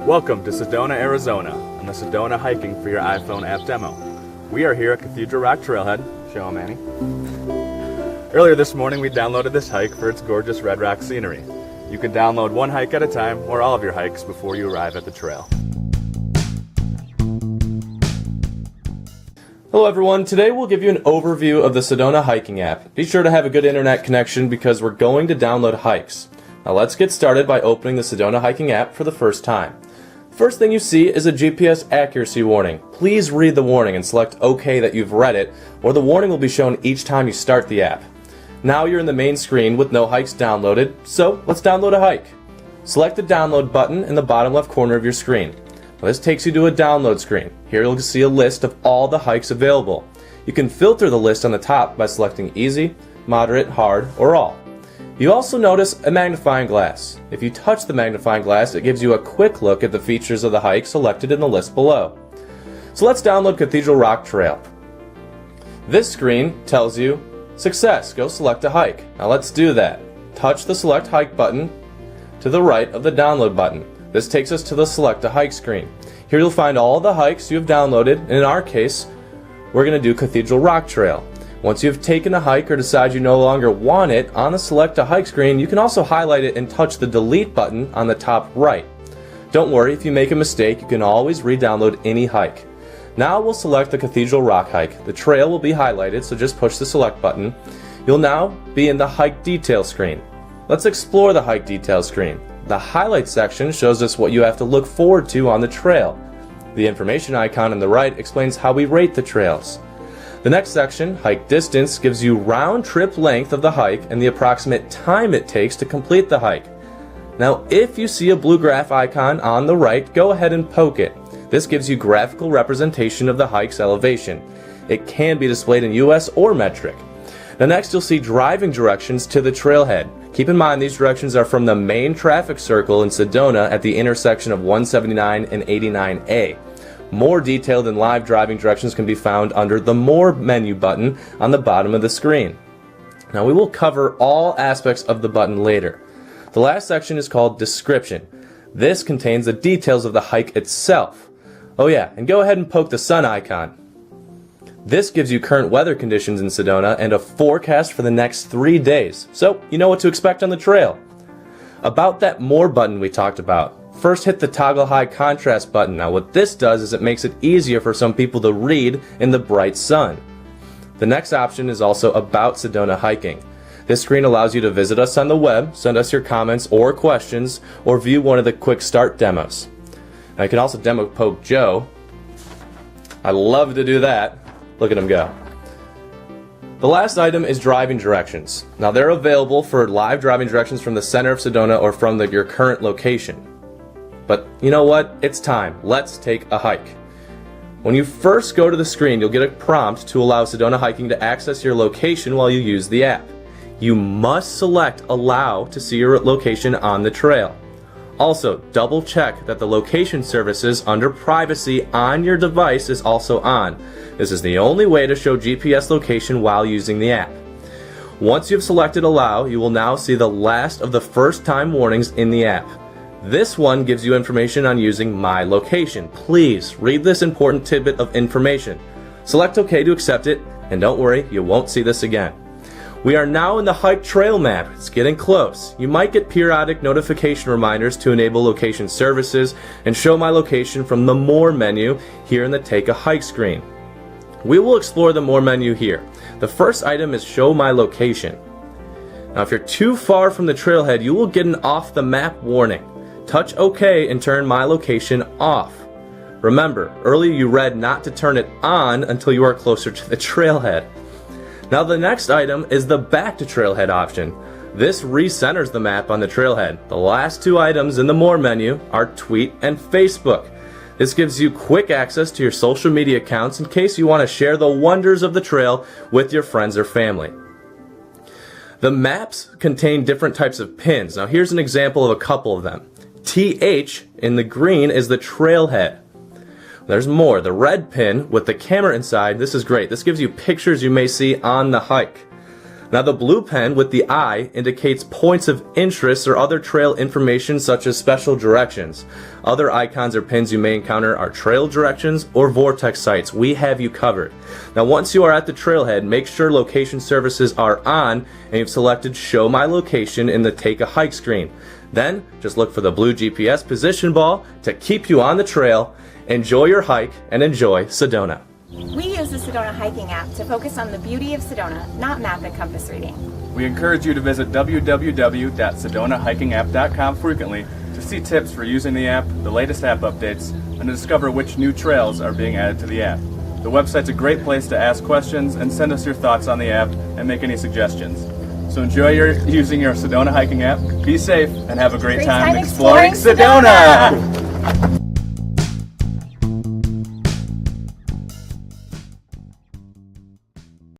Welcome to Sedona, Arizona, on the Sedona Hiking for your iPhone app demo. We are here at Cathedral Rock Trailhead. Show 'em, Annie. Earlier this morning, we downloaded this hike for its gorgeous red rock scenery. You can download one hike at a time or all of your hikes before you arrive at the trail. Hello everyone, today we'll give you an overview of the Sedona Hiking App. Be sure to have a good internet connection because we're going to download hikes. Now let's get started by opening the Sedona Hiking App for the first time. First thing you see is a GPS accuracy warning. Please read the warning and select OK that you've read it, or the warning will be shown each time you start the app. Now you're in the main screen with no hikes downloaded, so let's download a hike. Select the download button in the bottom left corner of your screen. Now this takes you to a download screen. Here you'll see a list of all the hikes available. You can filter the list on the top by selecting easy, moderate, hard, or all. You also notice a magnifying glass. If you touch the magnifying glass, it gives you a quick look at the features of the hike selected in the list below. So let's download Cathedral Rock Trail. This screen tells you, success, go select a hike. Now let's do that. Touch the select hike button to the right of the download button. This takes us to the select a hike screen. Here you'll find all the hikes you have downloaded, and in our case, we're going to do Cathedral Rock Trail. Once you've taken a hike or decide you no longer want it, on the select a hike screen, you can also highlight it and touch the delete button on the top right. Don't worry, if you make a mistake, you can always re-download any hike. Now we'll select the Cathedral Rock hike. The trail will be highlighted, so just push the select button. You'll now be in the hike detail screen. Let's explore the hike detail screen. The highlight section shows us what you have to look forward to on the trail. The information icon on the right explains how we rate the trails. The next section, hike distance, gives you round trip length of the hike and the approximate time it takes to complete the hike. Now if you see a blue graph icon on the right, go ahead and poke it. This gives you graphical representation of the hike's elevation. It can be displayed in US or metric. Now next you'll see driving directions to the trailhead. Keep in mind these directions are from the main traffic circle in Sedona at the intersection of 179 and 89A. More detailed and live driving directions can be found under the More menu button on the bottom of the screen. Now we will cover all aspects of the button later. The last section is called Description. This contains the details of the hike itself. Oh yeah, and go ahead and poke the sun icon. This gives you current weather conditions in Sedona and a forecast for the next 3 days, so you know what to expect on the trail. About that More button we talked about. First hit the toggle high contrast button. Now what this does is it makes it easier for some people to read in the bright sun. The next option is also about Sedona hiking. This screen allows you to visit us on the web, send us your comments or questions, or view one of the quick start demos. Now you can also demo poke Joe. I love to do that. Look at him go. The last item is driving directions. Now they're available for live driving directions from the center of Sedona or from your current location. But you know what? It's time. Let's take a hike. When you first go to the screen, you'll get a prompt to allow Sedona Hiking to access your location while you use the app. You must select Allow to see your location on the trail. Also, double check that the location services under Privacy on your device is also on. This is the only way to show GPS location while using the app. Once you've selected Allow, you will now see the last of the first time warnings in the app. This one gives you information on using My Location. Please read this important tidbit of information. Select OK to accept it, and don't worry, you won't see this again. We are now in the hike trail map. It's getting close. You might get periodic notification reminders to enable location services and show My Location from the More menu here in the Take a Hike screen. We will explore the More menu here. The first item is Show My Location. Now if you're too far from the trailhead, you will get an off the map warning. Touch OK and turn My Location off. Remember, earlier you read not to turn it on until you are closer to the trailhead. Now the next item is the Back to Trailhead option. This recenters the map on the trailhead. The last two items in the More menu are Tweet and Facebook. This gives you quick access to your social media accounts in case you want to share the wonders of the trail with your friends or family. The maps contain different types of pins. Now here's an example of a couple of them. TH in the green is the trailhead. There's more. The red pin with the camera inside, this is great. This gives you pictures you may see on the hike. Now the blue pen with the eye indicates points of interest or other trail information such as special directions. Other icons or pins you may encounter are trail directions or vortex sites. We have you covered. Now once you are at the trailhead, make sure location services are on and you've selected Show My Location in the Take a Hike screen. Then just look for the blue GPS position ball to keep you on the trail. Enjoy your hike and enjoy Sedona. We use the Sedona Hiking App to focus on the beauty of Sedona, not map and compass reading. We encourage you to visit www.sedonahikingapp.com frequently to see tips for using the app, the latest app updates, and to discover which new trails are being added to the app. The website's a great place to ask questions and send us your thoughts on the app and make any suggestions. So enjoy using your Sedona Hiking App, be safe, and have a great time exploring Sedona!